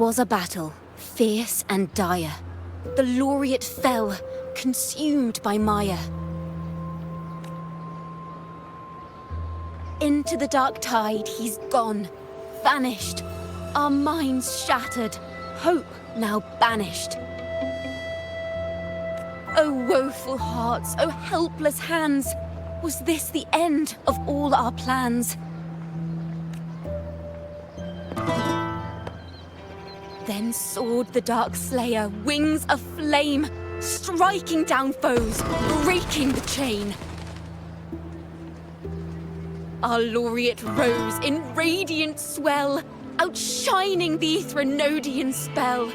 'Twas a battle, fierce and dire. The laureate fell, consumed by mire. Into the dark tide he's gone, vanished. Our minds shattered, hope now banished. O woeful hearts, O helpless hands, was this the end of all our plans? Then soared the dark slayer, wings aflame, striking down foes, breaking the chain. Our laureate rose in radiant swell, outshining the Threnodian spell.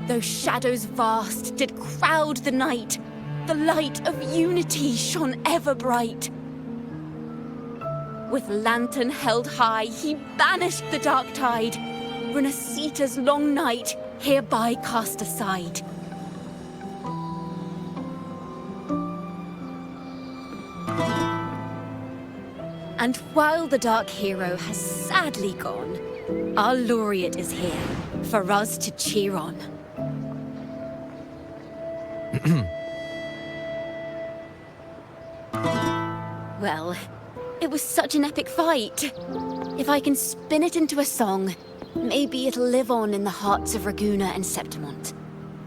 Though shadows vast did crowd the night, the light of unity shone ever bright. With lantern held high, he banished the dark tide. Rinascita's long night hereby cast aside. And while the dark hero has sadly gone, our laureate is here for us to cheer on. Well, it was such an epic fight. If I can spin it into a song, maybe it'll live on in the hearts of Raguna and Septimont,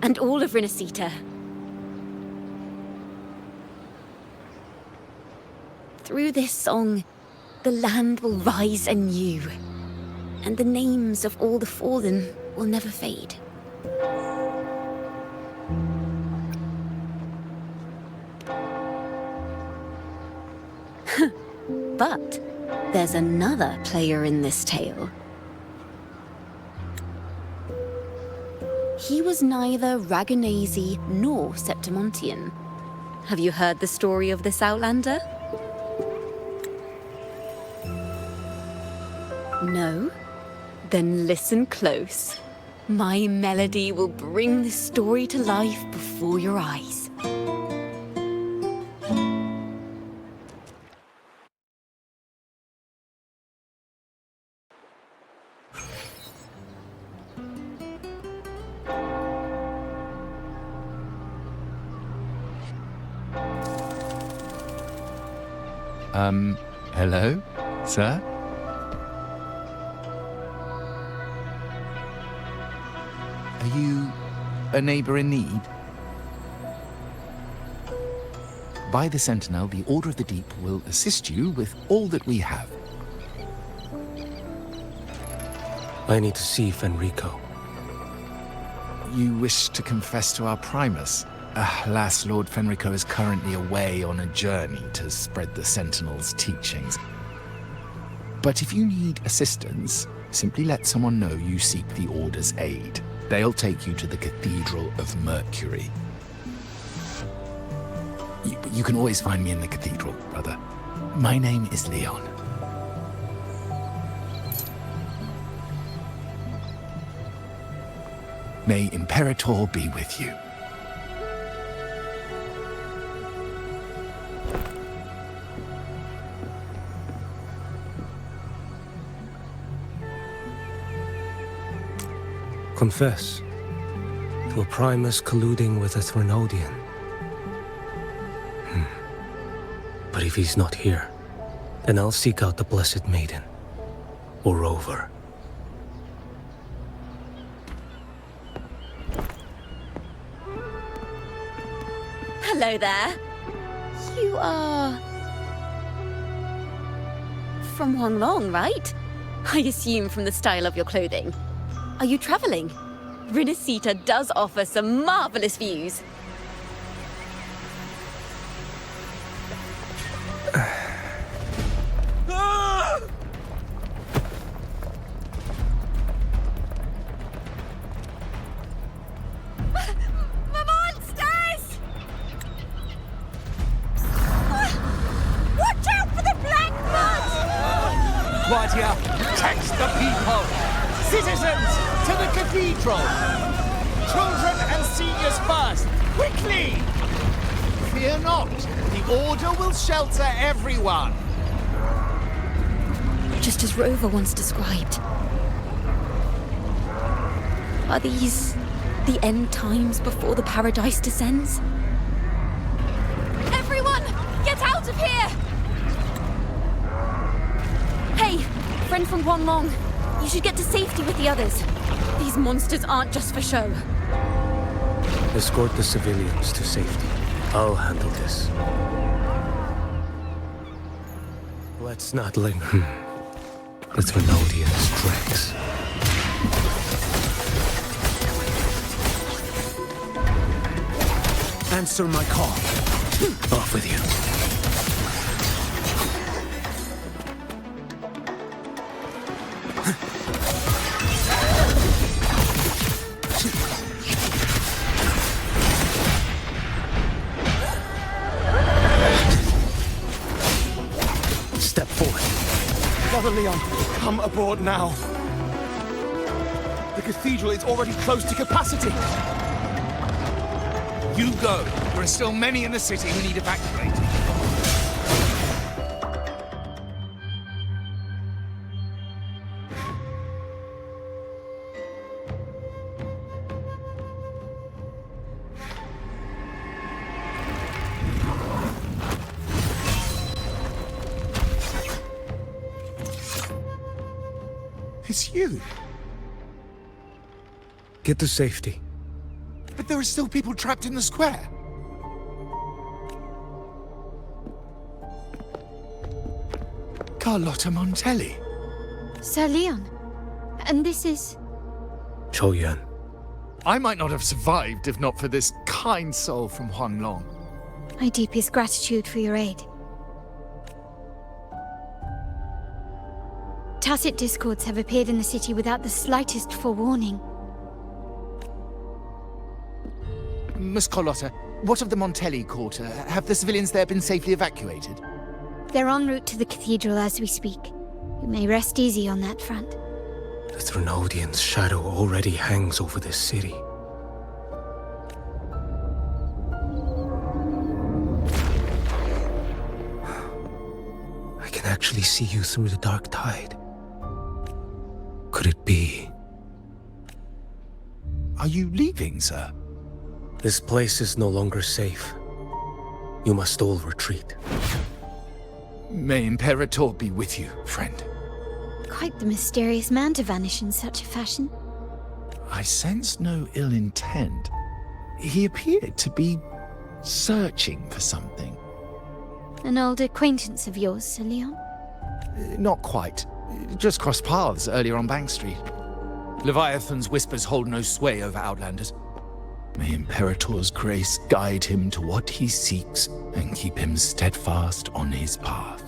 and all of Rinascita. Through this song, the land will rise anew, and the names of all the fallen will never fade. But there's another player in this tale. He was neither Ragunese nor Septimontian. Have you heard the story of this outlander? No? Then listen close. My melody will bring this story to life before your eyes. Hello, sir? Are you a neighbor in need? By the Sentinel, the Order of the Deep will assist you with all that we have. I need to see Fenrico. You wish to confess to our Primus? Alas, Lord Fenrico is currently away on a journey to spread the Sentinel's teachings. But if you need assistance, simply let someone know you seek the Order's aid. They'll take you to the Cathedral of Mercury. You can always find me in the Cathedral, brother. My name is Leon. May Imperator be with you. Confess to a Primus colluding with a Threnodian. But if he's not here, then I'll seek out the Blessed Maiden, or Rover. Hello there. You are... from Huanglong, right? I assume from the style of your clothing. Are you traveling? Rinascita does offer some marvelous views. Protect the people! Citizens, to the cathedral! Children and seniors first! Quickly! Fear not, the Order will shelter everyone! just as Rover once described. Are these the end times before the paradise descends? Everyone, get out of here! Hey, friend from Guanlong, you should get to safety with the others. These monsters aren't just for show. Escort the civilians to safety. I'll handle this. Let's not linger. The Trinodians' tracks. Answer my call. Off with you. Step forward. Brother Leon, come aboard now. The cathedral is already close to capacity. You go. There are still many in the city who need evacuating. It's you. Get to safety. But there are still people trapped in the square. Carlotta Montelli. Sir Leon, and this is... Qiuyuan. I might not have survived if not for this kind soul from Huanglong. My deepest gratitude for your aid. Tacit discords have appeared in the city without the slightest forewarning. Miss Carlotta, what of the Montelli quarter? Have the civilians there been safely evacuated? They're en route to the cathedral as we speak. You may rest easy on that front. The Trinodians' shadow already hangs over this city. I can actually see you through the dark tide. Could it be? Are you leaving, sir? This place is no longer safe. You must all retreat. May Imperator be with you, friend. Quite the mysterious man to vanish in such a fashion. I sense no ill intent. He appeared to be searching for something. An old acquaintance of yours, Sir Leon? Not quite. Just crossed paths earlier on Bank Street. Leviathan's whispers hold no sway over Outlanders. May Imperator's grace guide him to what he seeks and keep him steadfast on his path.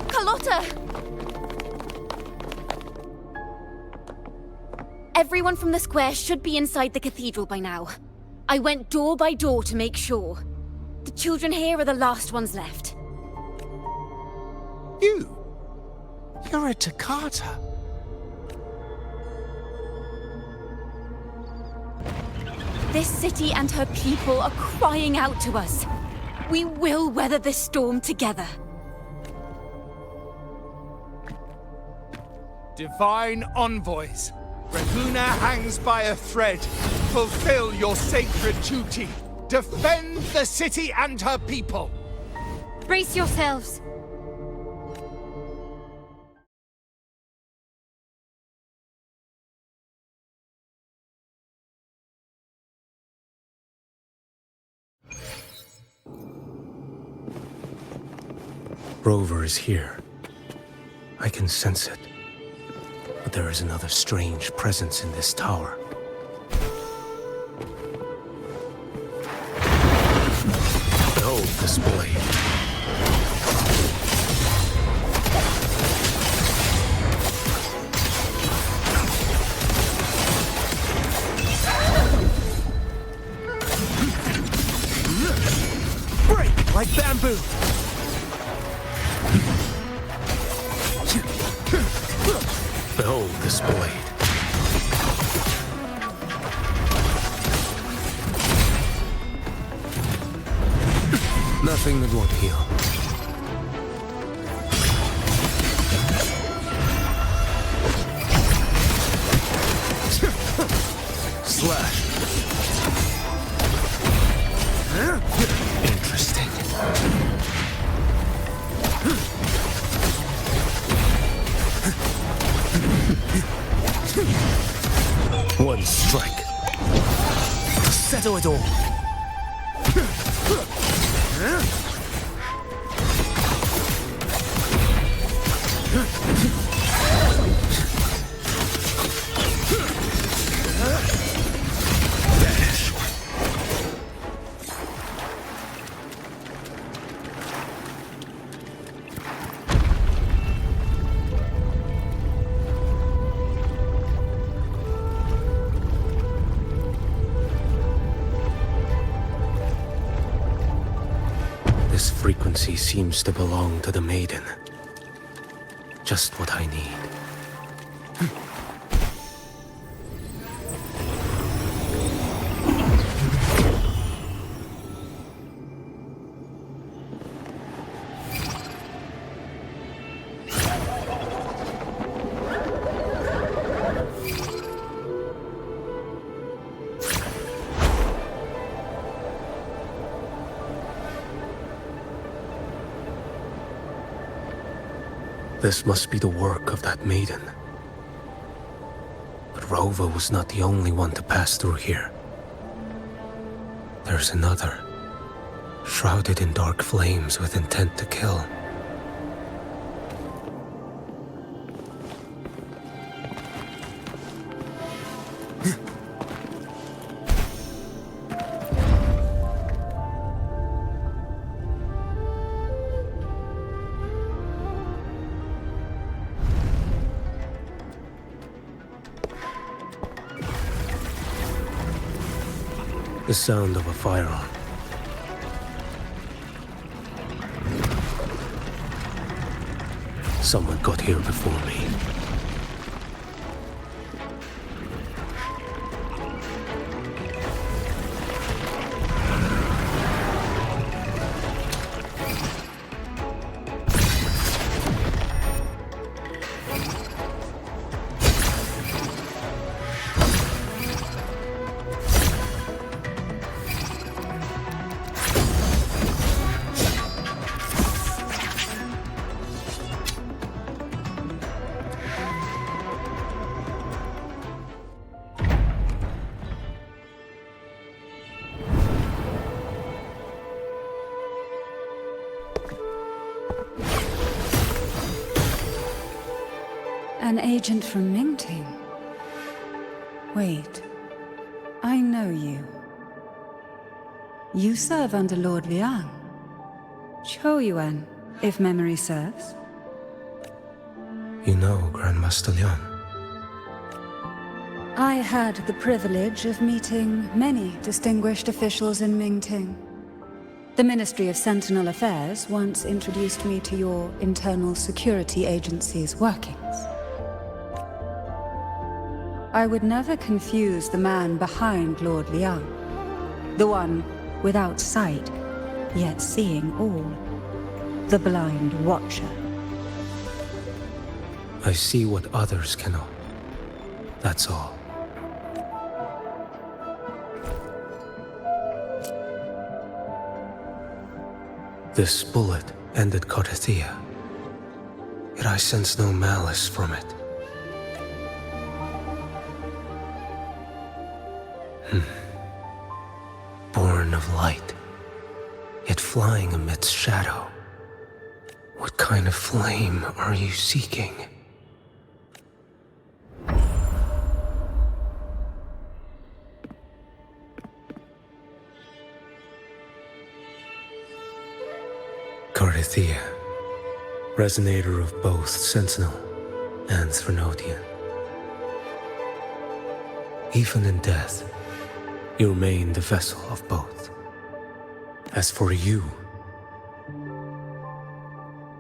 Carlotta! Everyone from the square should be inside the cathedral by now. I went door by door to make sure. The children here are the last ones left. You're a Toccata. This city and her people are crying out to us. We will weather this storm together. Divine envoys, Raghuna hangs by a thread. Fulfill your sacred duty. Defend the city and her people. Brace yourselves! Rover is here. I can sense it. But there is another strange presence in this tower. Behold this blade. Break like bamboo! Behold this blade. Nothing that won't heal. Slash. Interesting. One strike to settle it all. Dash. This frequency seems to belong to the maiden. Just what I need. This must be the work of that maiden. But Rova was not the only one to pass through here. There's another, shrouded in dark flames with intent to kill. The sound of a firearm. Someone got here before me. An agent from Mingting? Wait, I know you. You serve under Lord Liang. Qiuyuan, if memory serves. You know Grandmaster Liang. I had the privilege of meeting many distinguished officials in Mingting. The Ministry of Sentinel Affairs once introduced me to your internal security agency's workings. I would never confuse the man behind Lord Liang, the one without sight, yet seeing all, the blind watcher. I see what others cannot. That's all. This bullet ended Carthia, yet I sense no malice from it. Born of light, yet flying amidst shadow. What kind of flame are you seeking? Carthia, resonator of both Sentinel and Threnodian. Even in death, you remain the vessel of both. As for you,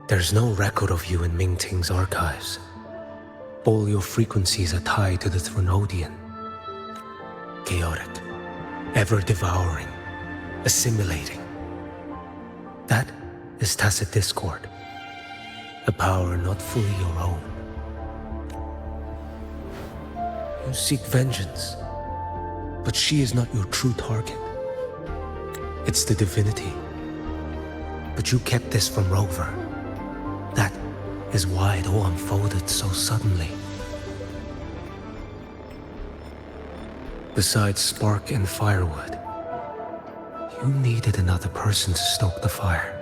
there's no record of you in Mingting's archives. All your frequencies are tied to the Threnodian. Chaotic, ever-devouring, assimilating. That is tacit discord. A power not fully your own. You seek vengeance, but she is not your true target. It's the divinity. But you kept this from Rover. That is why it all unfolded so suddenly. Besides spark and firewood, you needed another person to stoke the fire.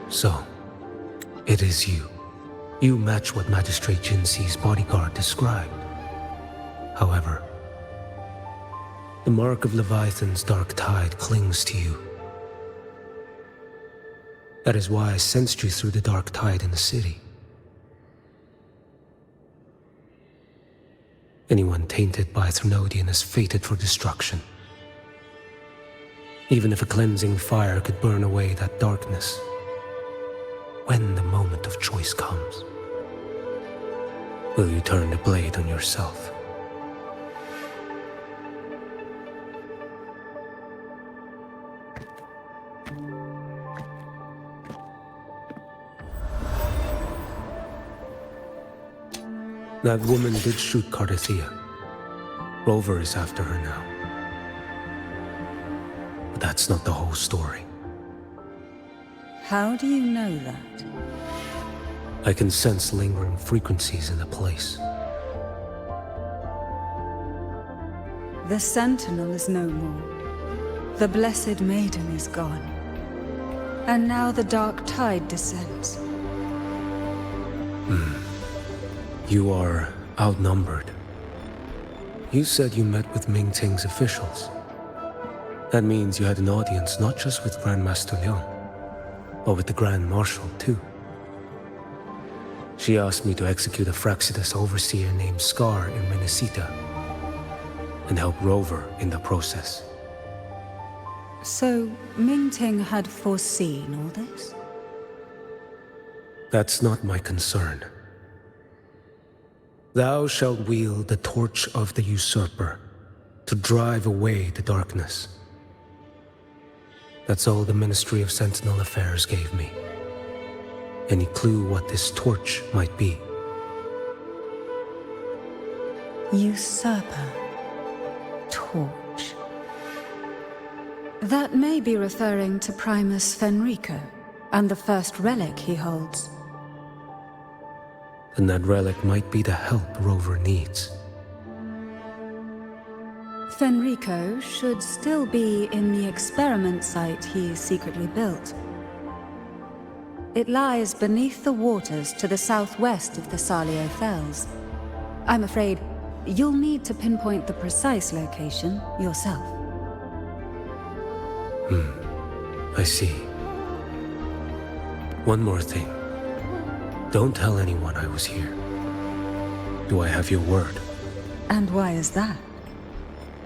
So, it is you. You match what Magistrate Jinxi's bodyguard described. However, the mark of Leviathan's dark tide clings to you. That is why I sensed you through the dark tide in the city. Anyone tainted by Thrunodian is fated for destruction. Even if a cleansing fire could burn away that darkness, when the moment of choice comes, will you turn the blade on yourself? That woman did shoot Cardathea. Rover is after her now. But that's not the whole story. How do you know that? I can sense lingering frequencies in the place. The Sentinel is no more. The Blessed Maiden is gone. And now the dark tide descends. You are outnumbered. You said you met with Mingting's officials. That means you had an audience not just with Grand Master Liang, but with the Grand Marshal too. She asked me to execute a Fraxidus overseer named Scar in Rinascita, and help Rover in the process. So, Mingting had foreseen all this? That's not my concern. Thou shalt wield the torch of the usurper to drive away the darkness. That's all the Ministry of Sentinel Affairs gave me. Any clue what this torch might be? Usurper. Torch. That may be referring to Primus Fenrico, and the first relic he holds. And that relic might be the help Rover needs. Fenrico should still be in the experiment site he secretly built. It lies beneath the waters to the southwest of the Salio Fells. I'm afraid you'll need to pinpoint the precise location yourself. I see. One more thing. Don't tell anyone I was here. Do I have your word? And why is that?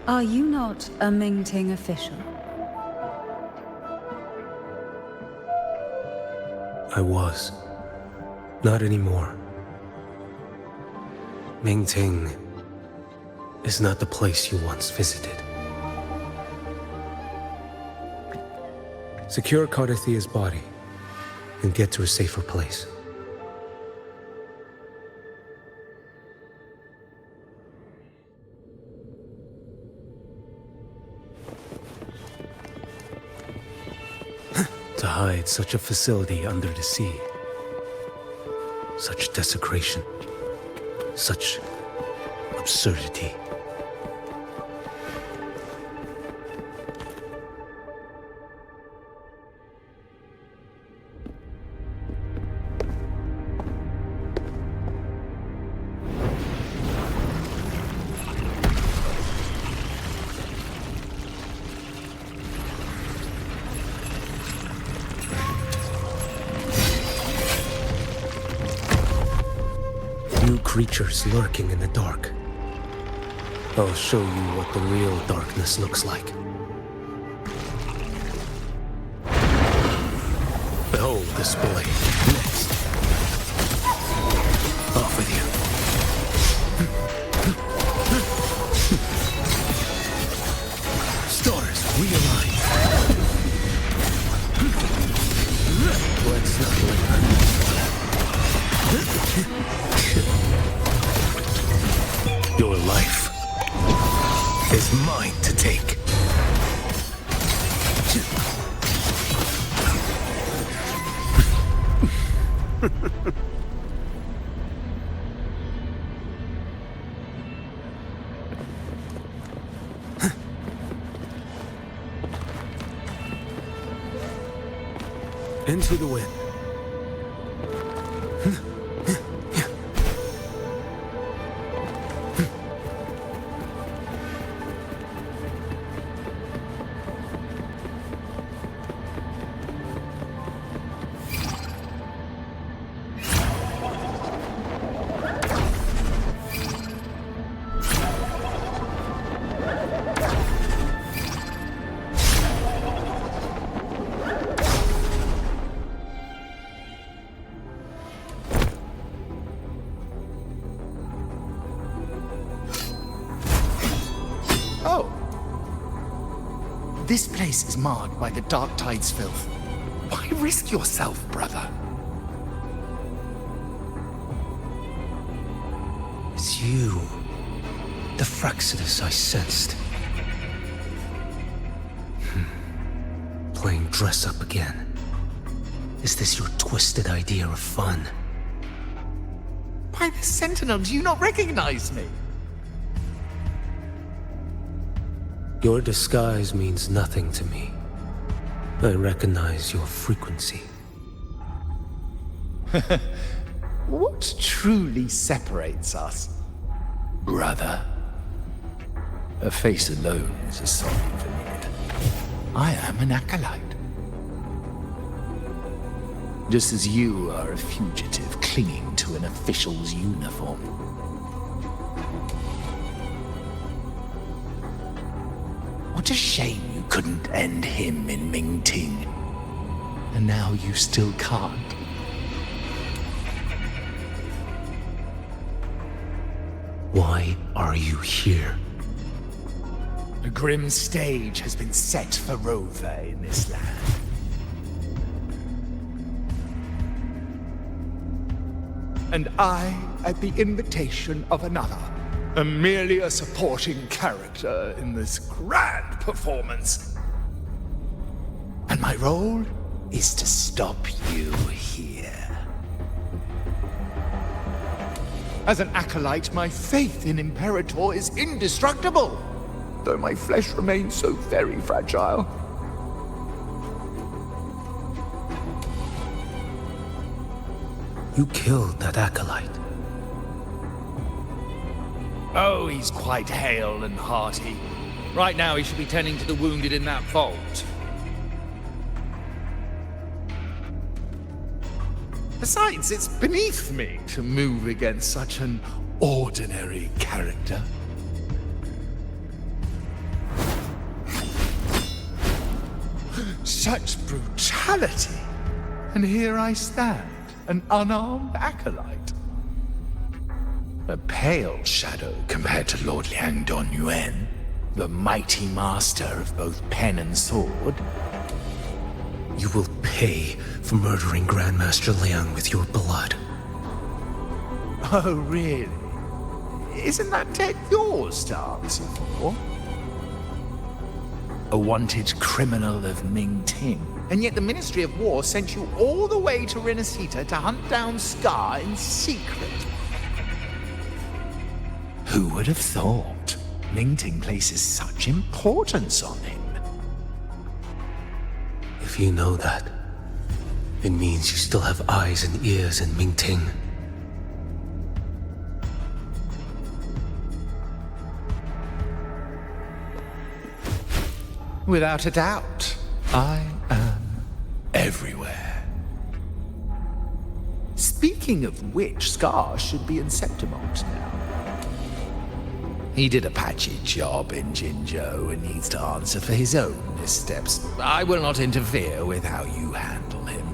Are you not a Mingting official? I was. Not anymore. Mingting is not the place you once visited. Secure Cardathea's body and get to a safer place. To hide such a facility under the sea. Such desecration. Such absurdity. Creatures lurking in the dark. I'll show you what the real darkness looks like. Behold this blade. Next. Off with you. Start. Into the wind. This place is marred by the Dark Tide's filth. Why risk yourself, brother? It's you. The Fraxidus I sensed. Playing dress up again. Is this your twisted idea of fun? By the Sentinel, do you not recognize me? Your disguise means nothing to me. I recognize your frequency. What truly separates us, brother? A face alone is a song for me. I am an acolyte. Just as you are a fugitive clinging to an official's uniform. What a shame you couldn't end him in Mingting. And now you still can't. Why are you here? A grim stage has been set for Rover in this land. And I, at the invitation of another, am merely a supporting character in this grand performance. And my role is to stop you here. As an acolyte, my faith in Imperator is indestructible, though my flesh remains so very fragile. You killed that acolyte. Oh, he's quite hale and hearty. Right now he should be tending to the wounded in that vault. Besides, it's beneath me to move against such an ordinary character. Such brutality! And here I stand, an unarmed acolyte. A pale shadow compared to Lord Liang Donyuan, the mighty master of both pen and sword. You will pay for murdering Grandmaster Liang with your blood. Oh, really? Isn't that tech yours to answer for? A wanted criminal of Mingting. And yet the Ministry of War sent you all the way to Rinascita to hunt down Scar in secret. Who would have thought Mingting places such importance on him? If you know that, it means you still have eyes and ears in Mingting. Without a doubt, I am everywhere. Speaking of which, Scar should be in Septimont now. He did a patchy job in Jinzhou and needs to answer for his own missteps. I will not interfere with how you handle him.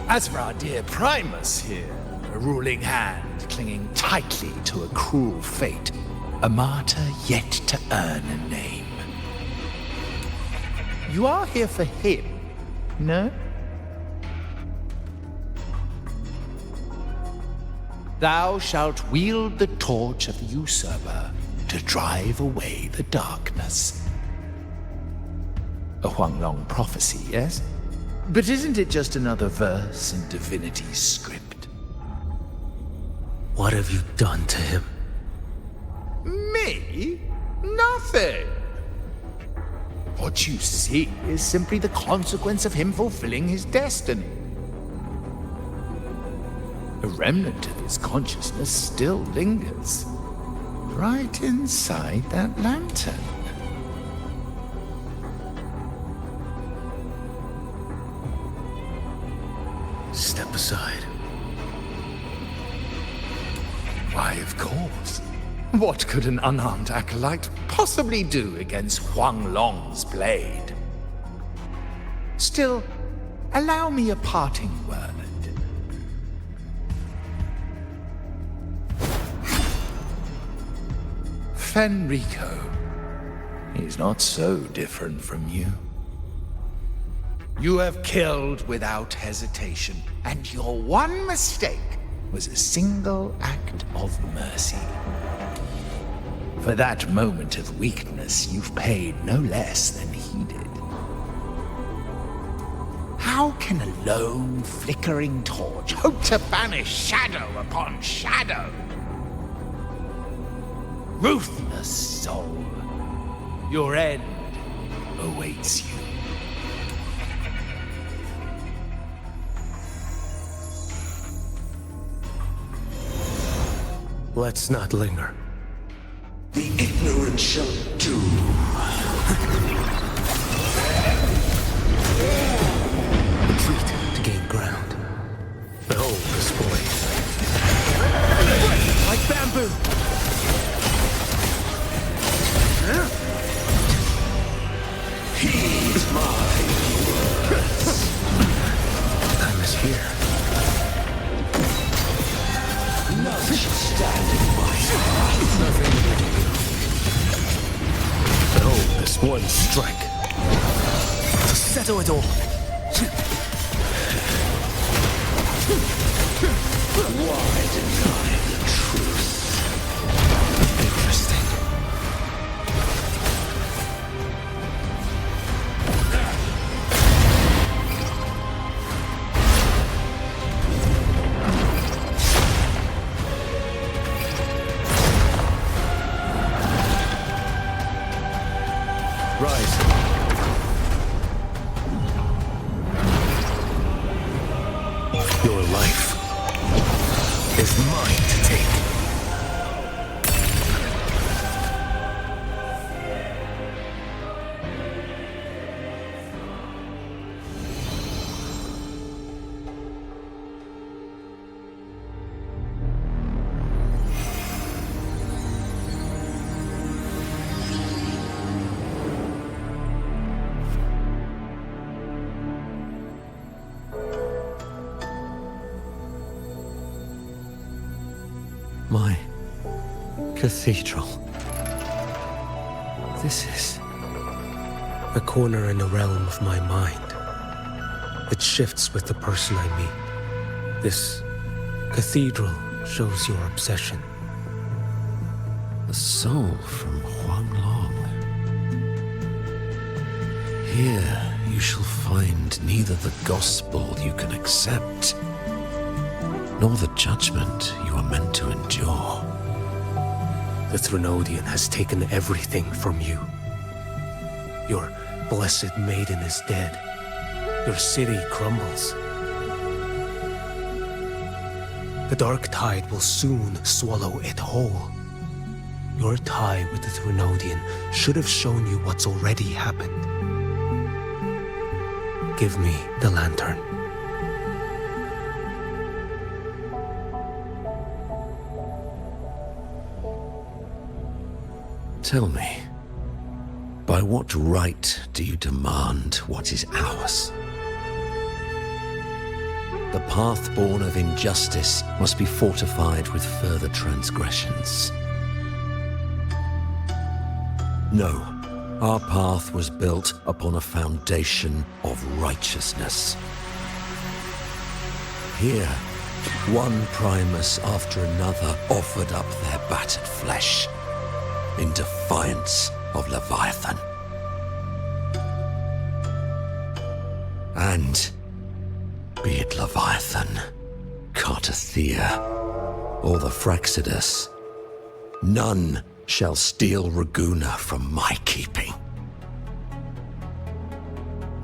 As for our dear Primus here, a ruling hand clinging tightly to a cruel fate, a martyr yet to earn a name. You are here for him, no? Thou shalt wield the torch of the usurper to drive away the darkness. A Huanglong prophecy, yes? But isn't it just another verse in Divinity's script? What have you done to him? Me? Nothing. What you see is simply the consequence of him fulfilling his destiny. A remnant of his consciousness still lingers, right inside that lantern. Step aside. Why, of course. What could an unarmed acolyte possibly do against Huang Long's blade? Still, allow me a parting word. Fenrico is not so different from you. You have killed without hesitation, and your one mistake was a single act of mercy. For that moment of weakness, you've paid no less than he did. How can a lone, flickering torch hope to banish shadow upon shadow? Ruthless soul, your end awaits you. Let's not linger. The ignorant shall do. Retreat to gain ground. Behold this boy. Like bamboo! Heed my words. Time is here. None shall stand in my path. Behold this one strike. To settle it all. Why deny the truth? Interesting. Rise. Your life is mine to take. My cathedral. This is a corner in the realm of my mind. It shifts with the person I meet. This cathedral shows your obsession. The soul from Huang Long. Here you shall find neither the gospel you can accept, nor the judgment you are meant to endure. The Threnodian has taken everything from you. Your blessed maiden is dead. Your city crumbles. The dark tide will soon swallow it whole. Your tie with the Threnodian should have shown you what's already happened. Give me the lantern. Tell me, by what right do you demand what is ours? The path born of injustice must be fortified with further transgressions. No, our path was built upon a foundation of righteousness. Here, one Primus after another offered up their battered flesh in defiance of Leviathan. And Be it Leviathan, Cartathea, or the Fraxidus, none shall steal Raguna from my keeping.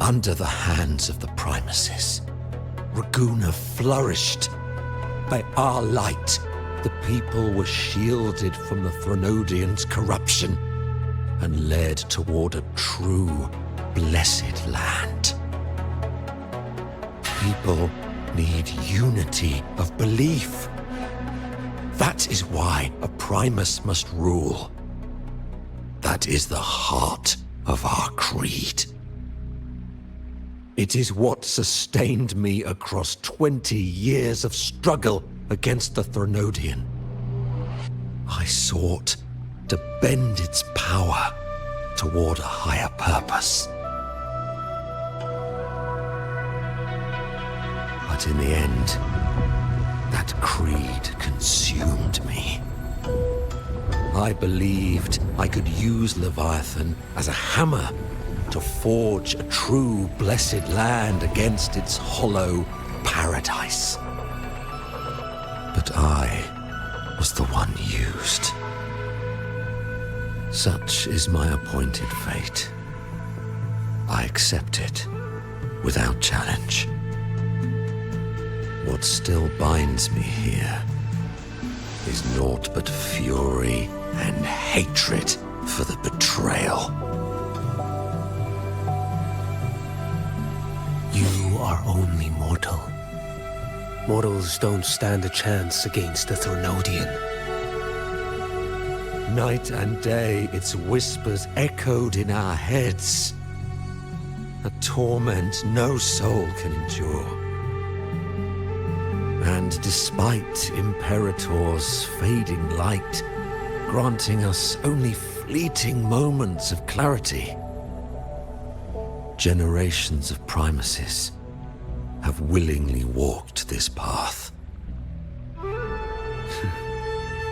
Under the hands of the Primuses, Raguna flourished. By our light, the people were shielded from the Threnodians' corruption and led toward a true, blessed land. People need unity of belief. That is why a Primus must rule. That is the heart of our creed. It is what sustained me across 20 years of struggle against the Threnodian. I sought to bend its power toward a higher purpose. But in the end, that creed consumed me. I believed I could use Leviathan as a hammer to forge a true blessed land against its hollow paradise. But I was the one used. Such is my appointed fate. I accept it without challenge. What still binds me here is naught but fury and hatred for the betrayal. You are only mortal. Mortals don't stand a chance against the Threnodian. Night and day, its whispers echoed in our heads. A torment no soul can endure. And despite Imperator's fading light, granting us only fleeting moments of clarity, generations of Primuses have willingly walked this path.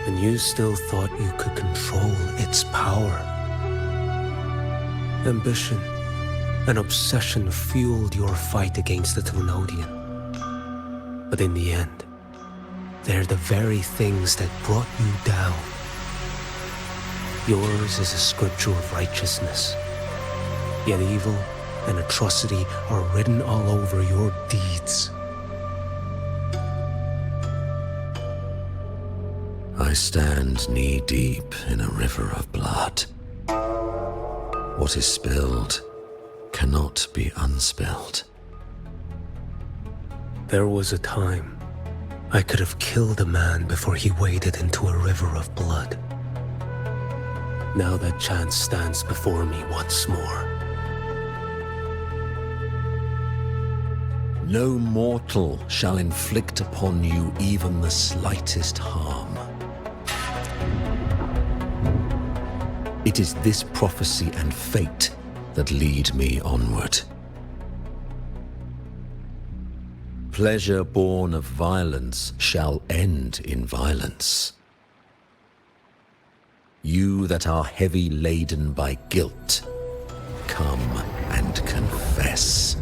And you still thought you could control its power. Ambition and obsession fueled your fight against the Threnodian. But in the end, they're the very things that brought you down. Yours is a scripture of righteousness, yet evil and atrocity are written all over your deeds. I stand knee-deep in a river of blood. What is spilled cannot be unspilled. There was a time I could have killed a man before he waded into a river of blood. Now that chance stands before me once more. No mortal shall inflict upon you even the slightest harm. It is this prophecy and fate that lead me onward. Pleasure born of violence shall end in violence. You that are heavy laden by guilt, come and confess.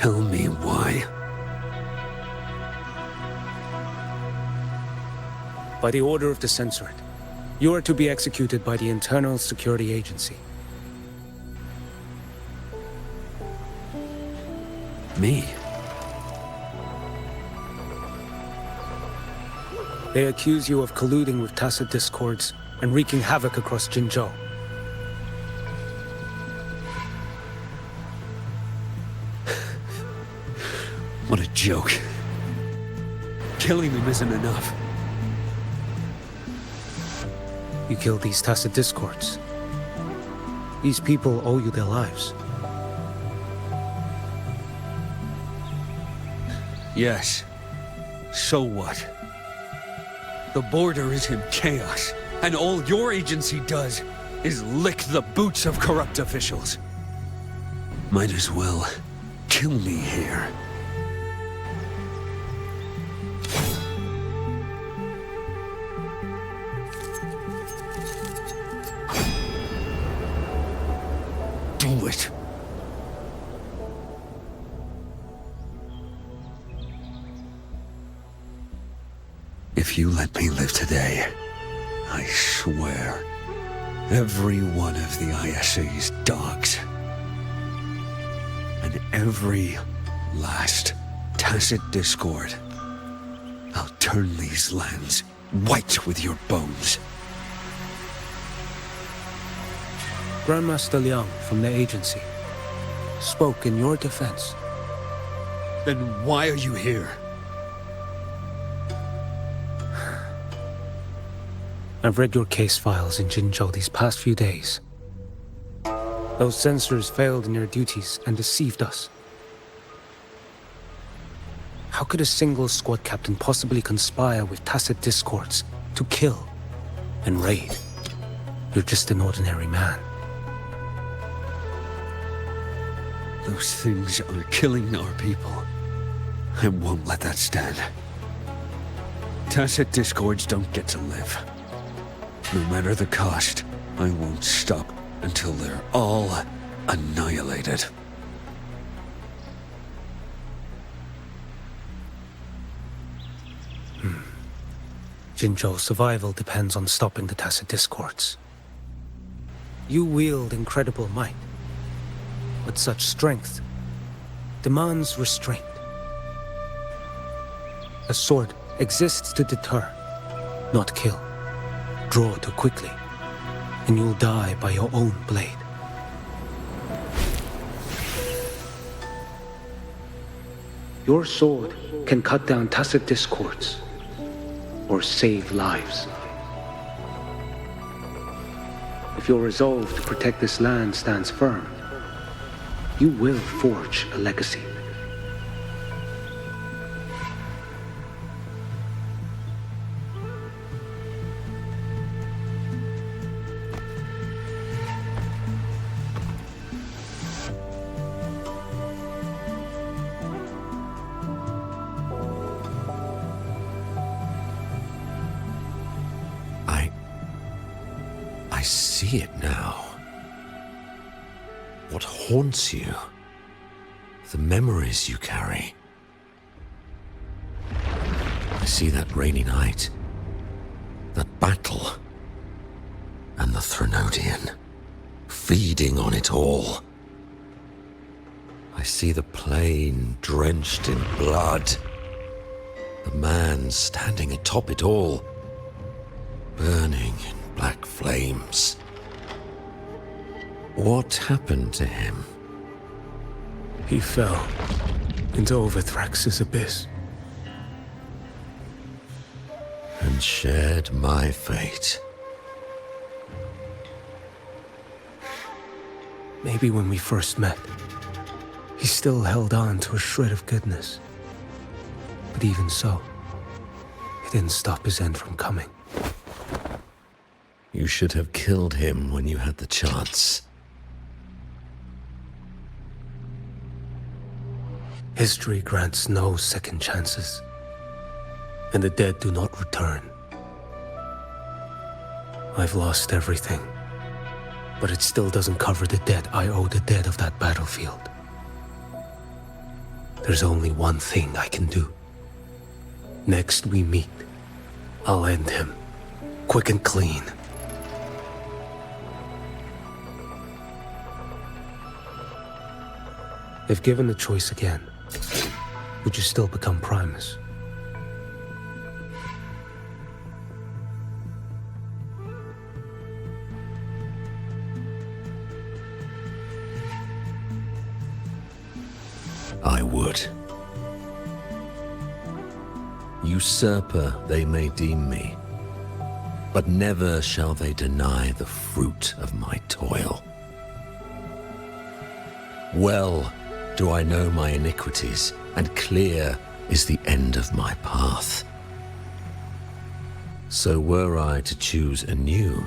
Tell me why. By the order of the Censorate, you are to be executed by the Internal Security Agency. Me? They accuse you of colluding with tacit discords and wreaking havoc across Jinzhou. What a joke. Killing them isn't enough. You killed these tacit discords. These people owe you their lives. Yes. So what? The border is in chaos, and all your agency does is lick the boots of corrupt officials. Might as well kill me here. Do it. If you let me live today, I swear, every one of the ISA's dogs, and every last tacit discord, I'll turn these lands white with your bones. Grandmaster Liang from the agency spoke in your defense. Then why are you here? I've read your case files in Jinzhou these past few days. Those censors failed in their duties and deceived us. How could a single squad captain possibly conspire with tacit discords to kill and raid? You're just an ordinary man. Those things are killing our people. I won't let that stand. Tacit discords don't get to live. No matter the cost, I won't stop until they're all annihilated. Jinzhou's survival depends on stopping the tacit discords. You wield incredible might, but such strength demands restraint. A sword exists to deter, not kill. Draw too quickly, and you'll die by your own blade. Your sword can cut down tacit discords, or save lives. If your resolve to protect this land stands firm, you will forge a legacy. I see it now. What haunts you? The memories you carry. I see that rainy night, that battle, and the Threnodian, feeding on it all. I see the plain drenched in blood, the man standing atop it all, burning in black flames. What happened to him? He fell into Overthrax's abyss. And shared my fate. Maybe when we first met, he still held on to a shred of goodness. But even so, it didn't stop his end from coming. You should have killed him when you had the chance. History grants no second chances, and the dead do not return. I've lost everything, but it still doesn't cover the debt I owe the dead of that battlefield. There's only one thing I can do. Next we meet, I'll end him, quick and clean. If given the choice again, would you still become Primus? I would. Usurper they may deem me, but never shall they deny the fruit of my toil. Well do I know my iniquities, and clear is the end of my path. So were I to choose anew,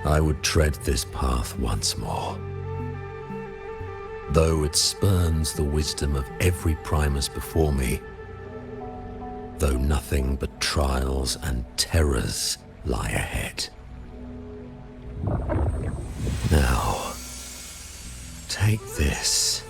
I would tread this path once more. Though it spurns the wisdom of every Primus before me, though nothing but trials and terrors lie ahead. Now, take this.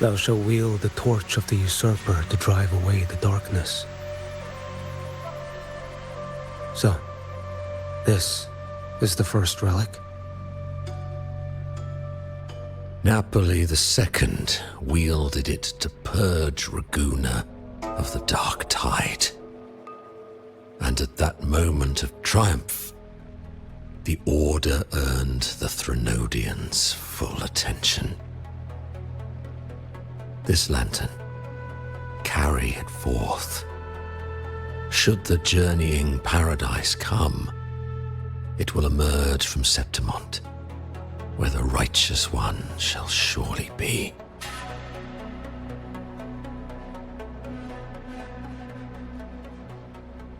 Thou shalt wield the torch of the usurper to drive away the darkness. So, this is the first relic? Napoli II wielded it to purge Raguena of the dark tide. And at that moment of triumph, the Order earned the Threnodians full attention. This lantern, carry it forth. Should the journeying paradise come, it will emerge from Septimont, where the righteous one shall surely be.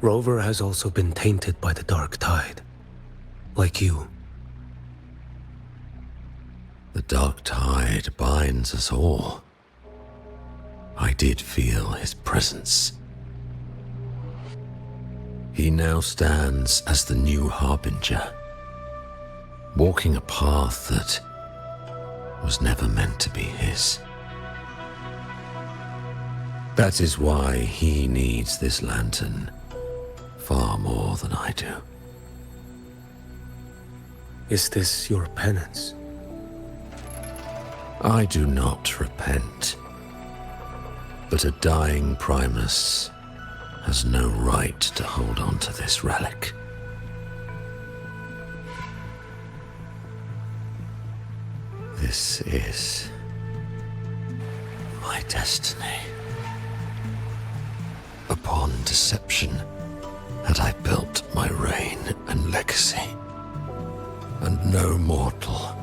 Rover has also been tainted by the dark tide, like you. The dark tide binds us all. I did feel his presence. He now stands as the new harbinger, walking a path that was never meant to be his. That is why he needs this lantern far more than I do. Is this your penance? I do not repent. But a dying Primus has no right to hold on to this relic. This is my destiny. Upon deception had I built my reign and legacy, and no mortal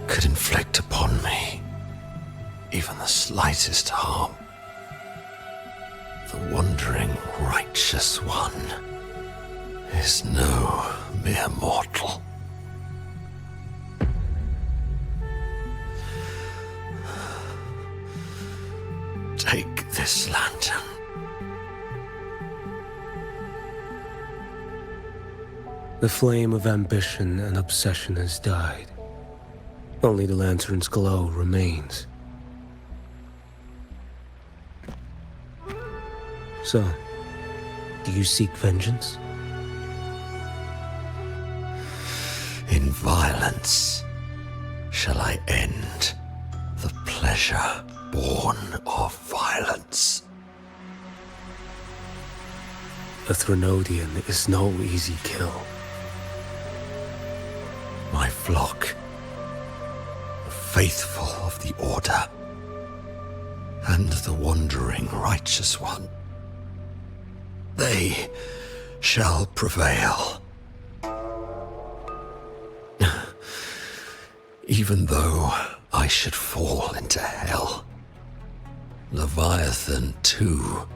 could inflict upon me even the slightest harm. The wandering righteous one is no mere mortal. Take this lantern. The flame of ambition and obsession has died. Only the lantern's glow remains. So, do you seek vengeance? In violence shall I end the pleasure born of violence. A Threnodian is no easy kill. My flock, the faithful of the Order, and the wandering righteous one, they shall prevail. Even though I should fall into hell, Leviathan too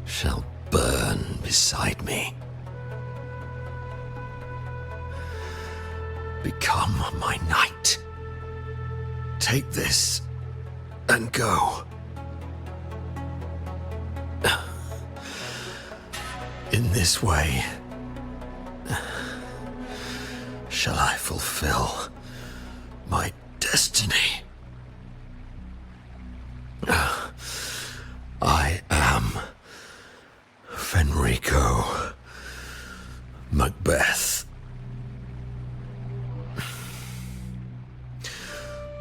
shall burn beside me. Become my knight. Take this and go. In this way, shall I fulfill my destiny. I am Fenrico Macbeth.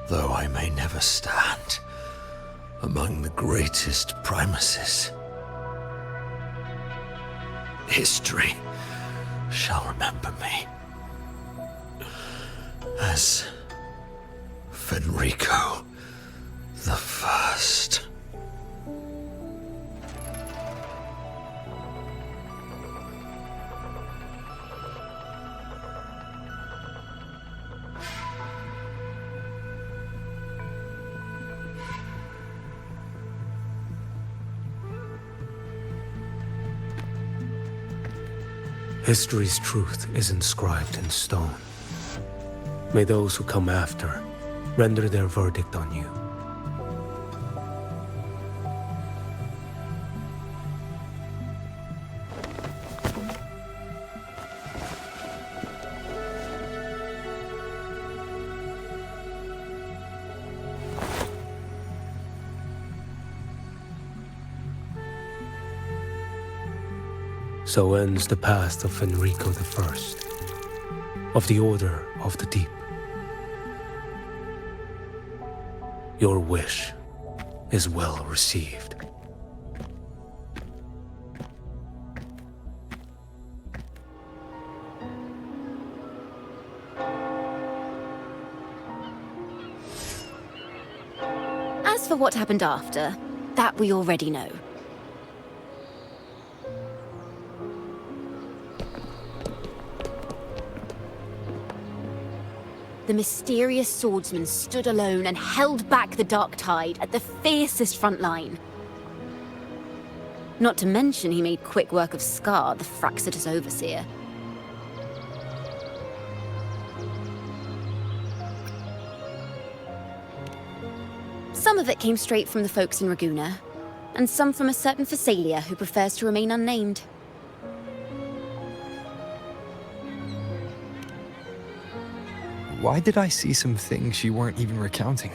Though I may never stand among the greatest primuses, history shall remember me as Fenrico the First. History's truth is inscribed in stone. May those who come after render their verdict on you. So ends the past of Fenrico I, of the Order of the Deep. Your wish is well received. As for what happened after, that we already know. The mysterious swordsman stood alone and held back the dark tide at the fiercest front line. Not to mention he made quick work of Scar, the Fraxita's overseer. Some of it came straight from the folks in Raguna, and some from a certain Phasalia who prefers to remain unnamed. Why did I see some things you weren't even recounting?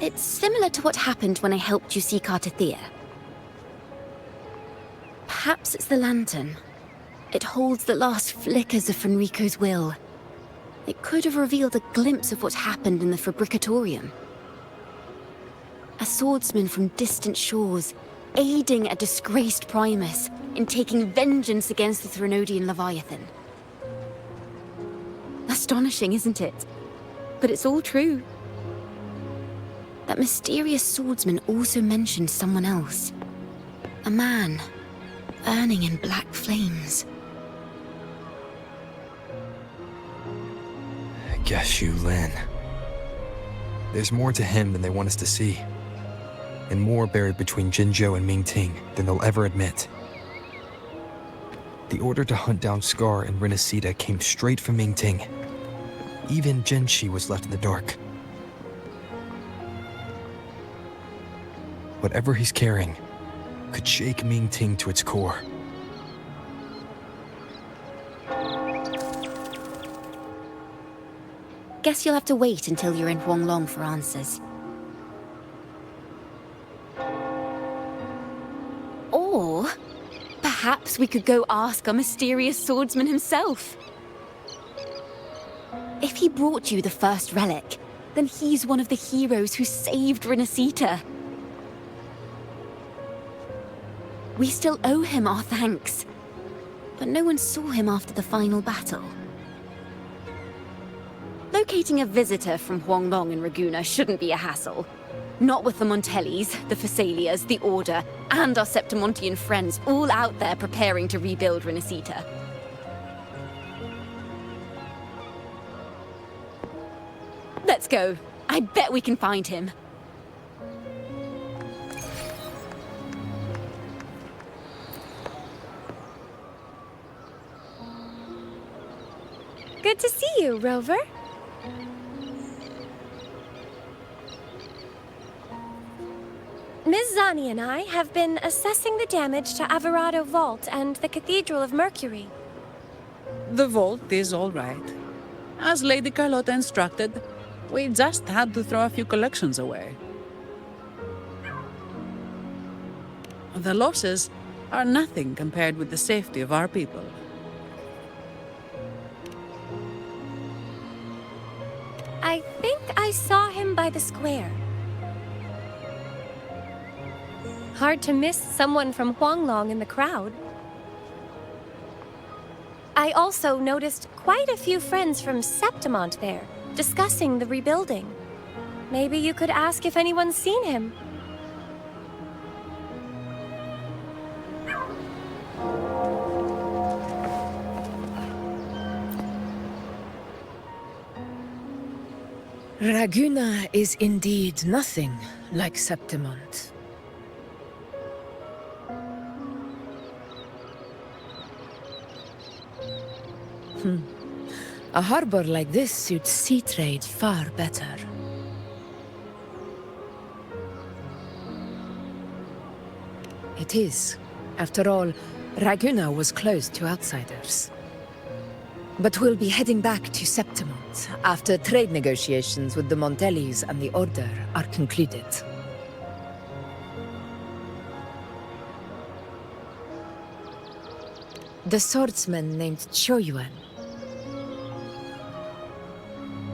It's similar to what happened when I helped you seek Artathea. Perhaps it's the lantern. It holds the last flickers of Fenrico's will. It could have revealed a glimpse of what happened in the Fabricatorium. A swordsman from distant shores, aiding a disgraced Primus in taking vengeance against the Threnodian Leviathan. Astonishing, isn't it? But it's all true. That mysterious swordsman also mentioned someone else. A man, burning in black flames. Geshu Lin. There's more to him than they want us to see. And more buried between Jinzhou and Mingting than they'll ever admit. The order to hunt down Scar and Rinascita came straight from Mingting. Even Jinshi was left in the dark. Whatever he's carrying could shake Mingting to its core. Guess you'll have to wait until you're in Huanglong for answers. Or perhaps we could go ask our mysterious swordsman himself. If he brought you the first relic, then he's one of the heroes who saved Rinascita. We still owe him our thanks, but no one saw him after the final battle. Locating a visitor from Huanglong in Raguna shouldn't be a hassle. Not with the Montellis, the Phasalias, the Order, and our Septimontian friends all out there preparing to rebuild Rinascita. Let's go. I bet we can find him. Good to see you, Rover. Ms. Zani and I have been assessing the damage to Averado Vault and the Cathedral of Mercury. The vault is all right. As Lady Carlotta instructed, we just had to throw a few collections away. The losses are nothing compared with the safety of our people. I think I saw him by the square. Hard to miss someone from Huanglong in the crowd. I also noticed quite a few friends from Septimont there, discussing the rebuilding. Maybe you could ask if anyone's seen him. Raguna is indeed nothing like Septimont. A harbor like this suits sea trade far better. It is. After all, Raguna was closed to outsiders. But we'll be heading back to Septimont after trade negotiations with the Montellis and the Order are concluded. The swordsman named Qiuyuan.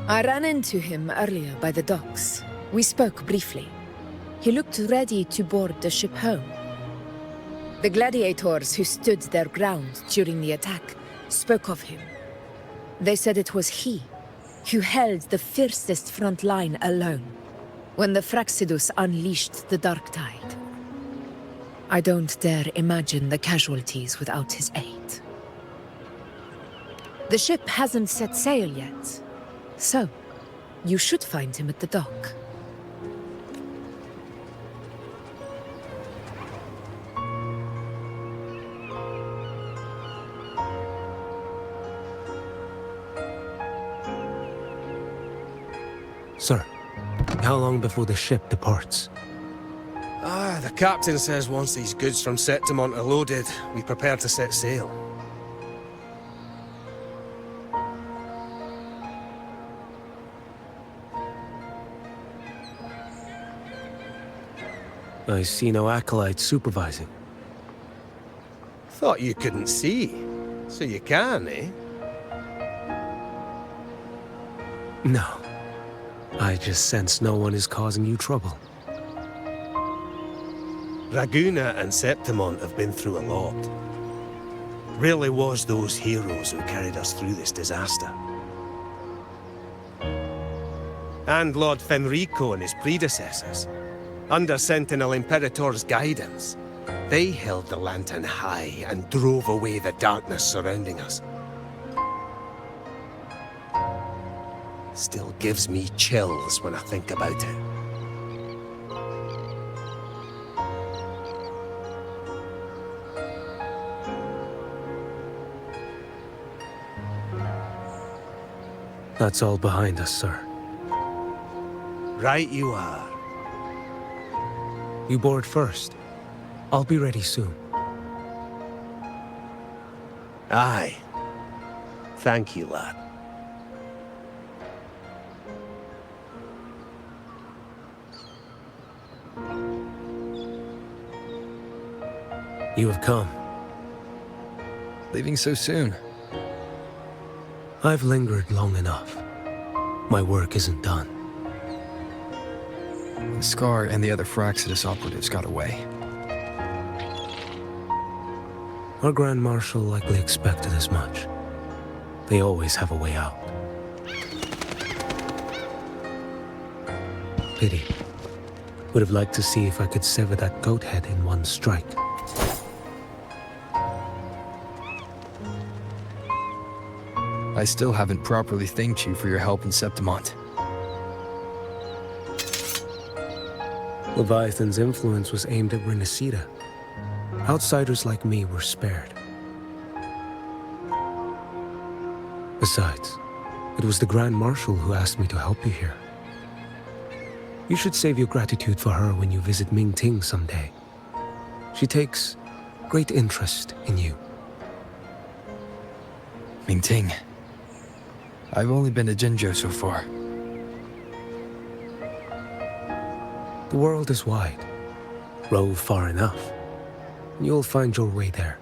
I ran into him earlier by the docks. We spoke briefly. He looked ready to board the ship home. The gladiators who stood their ground during the attack spoke of him. They said it was he who held the fiercest front line alone when the Fraxidus unleashed the Dark Tide. I don't dare imagine the casualties without his aid. The ship hasn't set sail yet, so you should find him at the dock. Sir, how long before the ship departs? The captain says once these goods from Septimont are loaded, we prepare to set sail. I see no acolytes supervising. Thought you couldn't see. So you can, eh? No. I just sense no one is causing you trouble. Raguna and Septimont have been through a lot. Really was those heroes who carried us through this disaster. And Lord Fenrico and his predecessors. Under Sentinel Imperator's guidance, they held the lantern high and drove away the darkness surrounding us. Still gives me chills when I think about it. That's all behind us, sir. Right you are. You board first. I'll be ready soon. Aye. Thank you, lad. You have come. Leaving so soon? I've lingered long enough. My work isn't done. The Scar and the other Fraxidus operatives got away. Our Grand Marshal likely expected as much. They always have a way out. Pity. Would have liked to see if I could sever that goat head in one strike. I still haven't properly thanked you for your help in Septimont. Leviathan's influence was aimed at Rinascita. Outsiders like me were spared. Besides, it was the Grand Marshal who asked me to help you here. You should save your gratitude for her when you visit Mingting someday. She takes great interest in you. Mingting. I've only been to Jinzhou so far. The world is wide. Rove far enough, and you'll find your way there.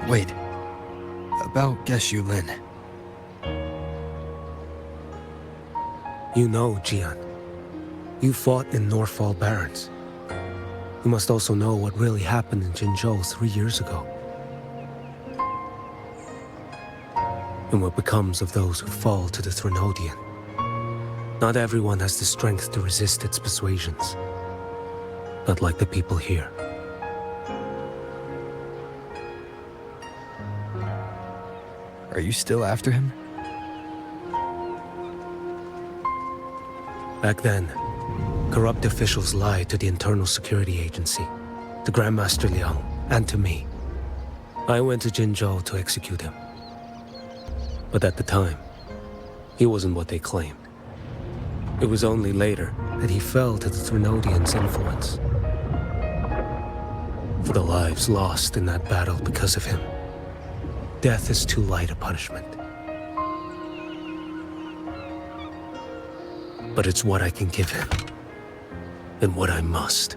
Wait. About Geshu Lin. You know, Qiuyuan. You fought in Northfall Barrens. You must also know what really happened in Jinzhou 3 years ago. And what becomes of those who fall to the Threnodian. Not everyone has the strength to resist its persuasions. Not like the people here. Are you still after him? Back then, corrupt officials lied to the Internal Security Agency, to Grandmaster Liang, and to me. I went to Jinzhou to execute him. But at the time, he wasn't what they claimed. It was only later that he fell to the Threnodians' influence. For the lives lost in that battle because of him, death is too light a punishment. But it's what I can give him, and what I must.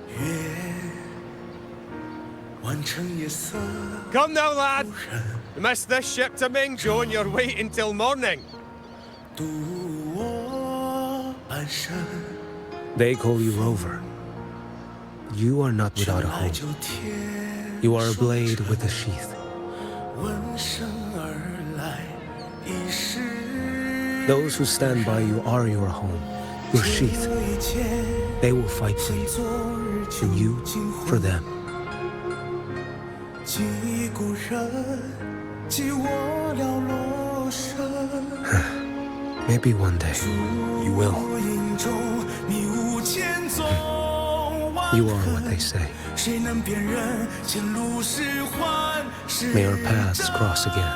Come now, lad! You missed this ship to Mingzhou and you're waiting till morning. They call you Rover. You are not without a home. You are a blade with a sheath. Those who stand by you are your home, your sheath. They will fight for you, and you for them. Maybe one day, you will. You are what they say. May our paths cross again.